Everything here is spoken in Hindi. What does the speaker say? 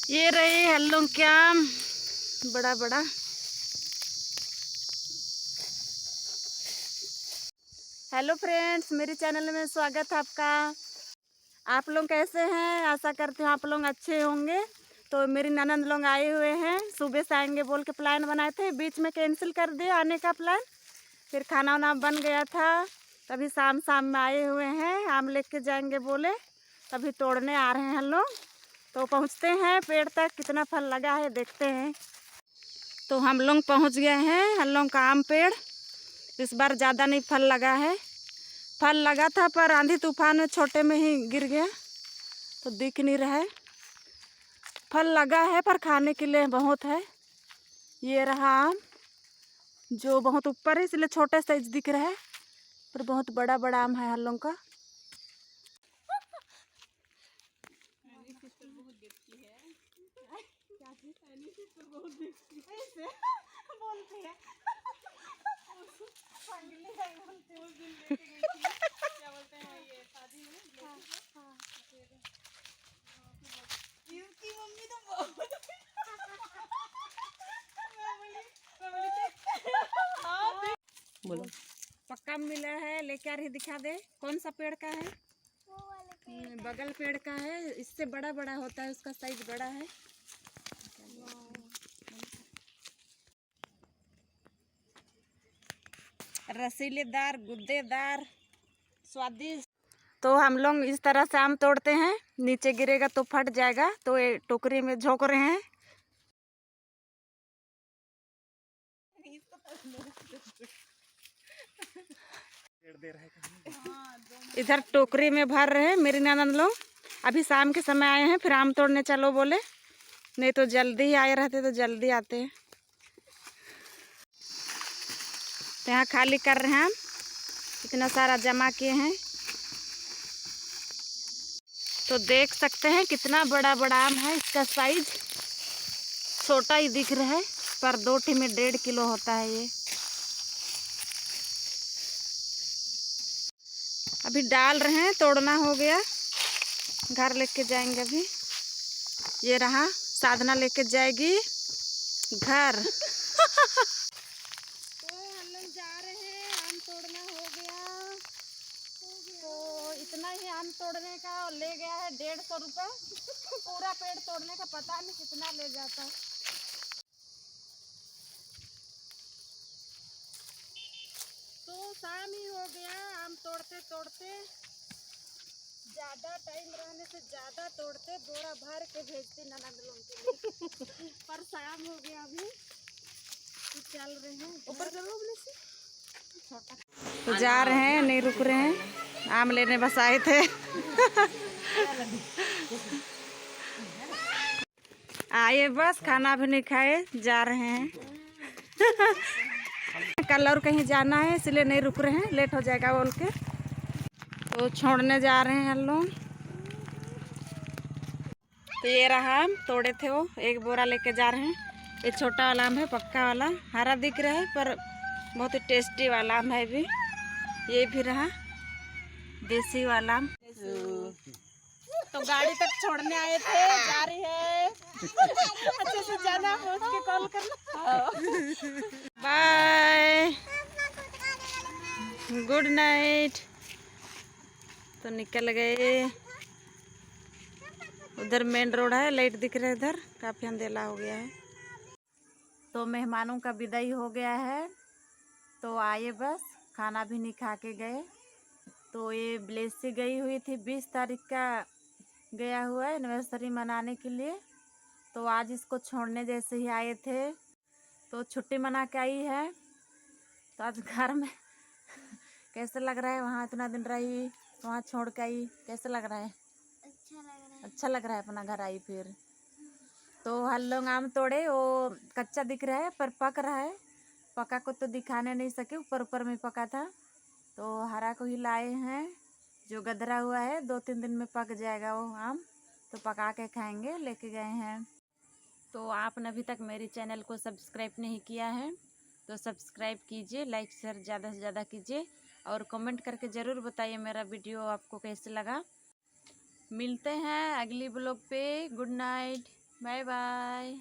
ये रही हल्लों क्या बड़ा बड़ा। हेलो फ्रेंड्स, मेरे चैनल में स्वागत है आपका। आप लोग कैसे हैं? आशा करती हूँ आप लोग अच्छे होंगे। तो मेरी ननंद लोग आए हुए हैं, सुबह से आएंगे बोल के प्लान बनाए थे, बीच में कैंसिल कर दिए आने का प्लान। फिर खाना वाना बन गया था, तभी शाम शाम में आए हुए हैं। आम लेके जाएंगे बोले, तभी तोड़ने आ रहे हैं हम लोग। तो पहुँचते हैं पेड़ तक, कितना फल लगा है देखते हैं। तो हम लोग पहुँच गए हैं हम लोग का आम पेड़। इस बार ज़्यादा नहीं फल लगा है। फल लगा था पर आंधी तूफान में छोटे में ही गिर गया, तो दिख नहीं रहा है। फल लगा है पर खाने के लिए बहुत है। ये रहा आम, जो बहुत ऊपर है इसलिए छोटे साइज दिख रहा है, पर बहुत बड़ा बड़ा आम है हम लोग का। बोलो। पक्का मिला है, लेके आ रही, दिखा दे कौन सा पेड़ का है। बगल पेड़ का है, इससे बड़ा बड़ा होता है, उसका साइज बड़ा है। रसीलेदार, गुद्देदार, स्वादिष्ट। तो हम लोग इस तरह से आम तोड़ते हैं, नीचे गिरेगा तो फट जाएगा, तो ये टोकरी में झोंक रहे हैं। इधर टोकरी में भर रहे हैं मेरी ननद लोग। अभी शाम के समय आए हैं, फिर आम तोड़ने चलो बोले, नहीं तो जल्दी ही आए रहते तो जल्दी आते हैं। तो यहाँ खाली कर रहे हैं हम, इतना सारा जमा किए हैं। तो देख सकते हैं कितना बड़ा बड़ा आम है। इसका साइज छोटा ही दिख रहा है, पर 2 ठी में 1.5 किलो होता है ये। अभी डाल रहे हैं, तोड़ना हो गया, घर लेके जाएंगे अभी। ये रहा, साधना लेके जाएगी घर। तो हम लोग जा रहे हैं, आम तोड़ना हो गया। तो इतना ही आम तोड़ने का ले गया है 150 रुपये। पूरा पेड़ तोड़ने का पता नहीं कितना ले जाता है। तो शाम ही हो गया, आम तोड़ते तोड़ते। ज़्यादा टाइम रहने से ज़्यादा तोड़ते, बोरा भर के भेजती ननद लोग के लिए। पर शाम हो गया अभी, तो चल रहे हैं ऊपर से। तो जा रहे हैं, नहीं रुक रहे हैं, आम लेने बस आए थे। आए बस, खाना भी नहीं खाए, जा रहे हैं। कल और कहीं जाना है इसलिए नहीं रुक रहे हैं, लेट हो जाएगा बोल के। तो छोड़ने जा रहे हैं हम लोग। तो ये रहा आम, तोड़े थे वो, एक बोरा लेके जा रहे हैं। ये छोटा वाला आम है, पक्का वाला, हरा दिख रहा है पर बहुत ही टेस्टी वाला आम है भी। ये भी रहा देसी वाला आम। तो गाड़ी तक छोड़ने आए थे, जा रही है। अच्छे से जाना, पहुंच के कॉल करना। Bye, good night. तो निकल गए। उधर मेन रोड है, लाइट दिख रहा है इधर, काफी अंधेला हो गया है। तो मेहमानों का विदाई हो गया है, तो आए बस, खाना भी नहीं खा के गए। तो ये ब्लेसी गई हुई थी, 20 तारीख का गया हुआ है एनिवर्सरी मनाने के लिए। तो आज इसको छोड़ने जैसे ही आए थे, तो छुट्टी मना के आई है। तो आज घर में कैसे लग रहा है? वहाँ इतना दिन रही, वहाँ छोड़ के आई, कैसे लग रहा है? अच्छा लग रहा है अपना घर आई फिर। तो हम लोग आम तोड़े, वो कच्चा दिख रहा है पर पक रहा है। पका को तो दिखाने नहीं सके, ऊपर ऊपर में पका था। तो हरा को ही लाए हैं, जो गदरा हुआ है 2-3 दिन में पक जाएगा वो आम, तो पका के खाएंगे, लेके गए हैं। तो आपने अभी तक मेरे चैनल को सब्सक्राइब नहीं किया है तो सब्सक्राइब कीजिए, लाइक शेयर ज़्यादा से ज़्यादा कीजिए, और कमेंट करके ज़रूर बताइए मेरा वीडियो आपको कैसे लगा। मिलते हैं अगली ब्लॉग पे। Good night. Bye bye.